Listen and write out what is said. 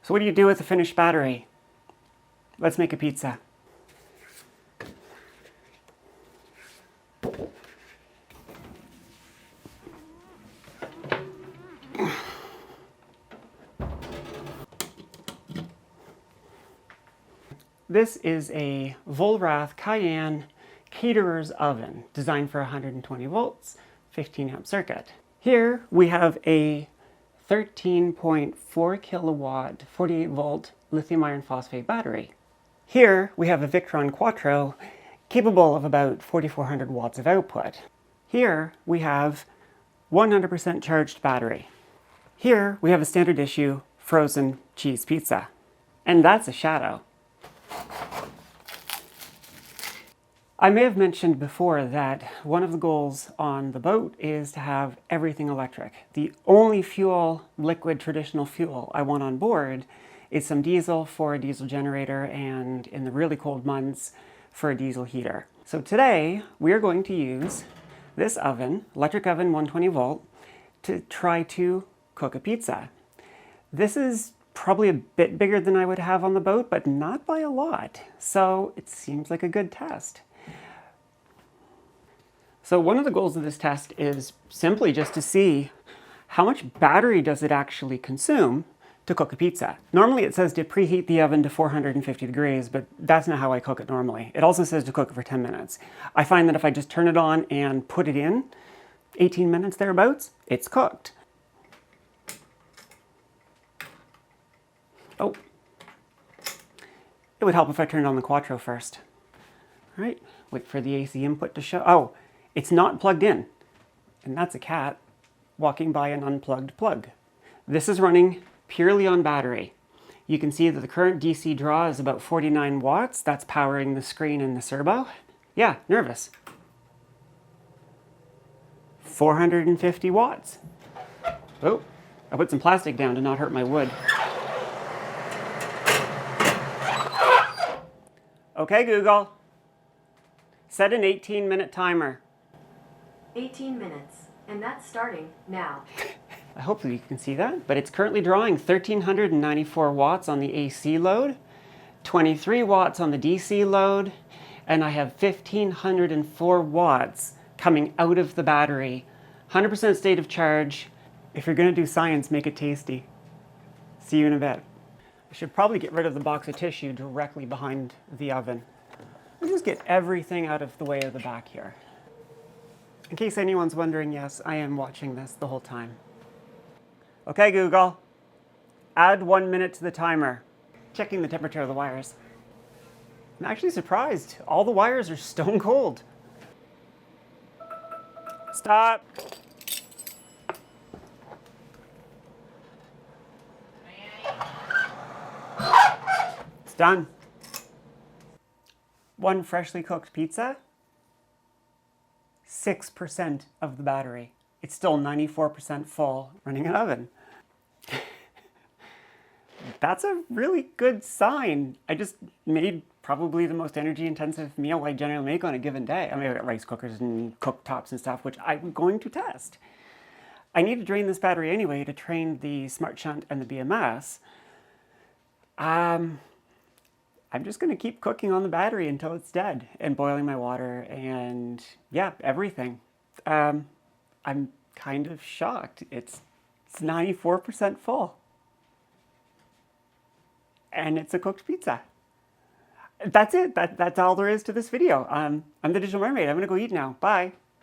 So what do you do with a finished battery? Let's make a pizza. This is a Vollrath Cayenne caterer's oven designed for 120 volts, 15 amp circuit. Here we have a 13.4 kilowatt, 48 volt lithium iron phosphate battery. Here we have a Victron Quattro capable of about 4,400 watts of output. Here we have 100% charged battery. Here we have a standard issue frozen cheese pizza. And that's a shadow. I may have mentioned before that one of the goals on the boat is to have everything electric. The only fuel, liquid traditional fuel I want on board is some diesel for a diesel generator and in the really cold months for a diesel heater. So today we are going to use this oven, electric oven 120 volt, to try to cook a pizza. This is probably a bit bigger than I would have on the boat, but not by a lot. So it seems like a good test. So one of the goals of this test is simply just to see how much battery does it actually consume to cook a pizza. Normally it says to preheat the oven to 450 degrees, but that's not how I cook it normally. It also says to cook it for 10 minutes. I find that if I just turn it on and put it in, 18 minutes thereabouts, it's cooked. Oh, it would help if I turned on the Quattro first. All right, wait for the AC input to show. Oh, it's not plugged in. And that's a cat walking by an unplugged plug. This is running purely on battery. You can see that the current DC draw is about 49 watts. That's powering the screen and the servo. Yeah, nervous. 450 watts. Oh, I put some plastic down to not hurt my wood. Okay, Google. Set an 18-minute timer. 18 minutes, and that's starting now. Hopefully you can see that, but it's currently drawing 1,394 watts on the AC load, 23 watts on the DC load, and I have 1,504 watts coming out of the battery. 100% state of charge. If you're gonna do science, make it tasty. See you in a bit. I should probably get rid of the box of tissue directly behind the oven. I'll just get everything out of the way of the back here. In case anyone's wondering, yes, I am watching this the whole time. Okay, Google, add 1 minute to the timer. Checking the temperature of the wires. I'm actually surprised. All the wires are stone cold. Stop. It's done. One freshly cooked pizza, 6% of the battery. It's still 94% full, running an oven. That's a really good sign. I just made probably the most energy intensive meal I generally make on a given day. I mean, I've got rice cookers and cooktops and stuff, which I'm going to test. I need to drain this battery anyway to train the Smart Shunt and the BMS. I'm just gonna keep cooking on the battery until it's dead and boiling my water and yeah, everything. I'm kind of shocked. It's 94% full. And it's a cooked pizza. That's it. That's all there is to this video. I'm the Digital Mermaid. I'm gonna go eat now. Bye.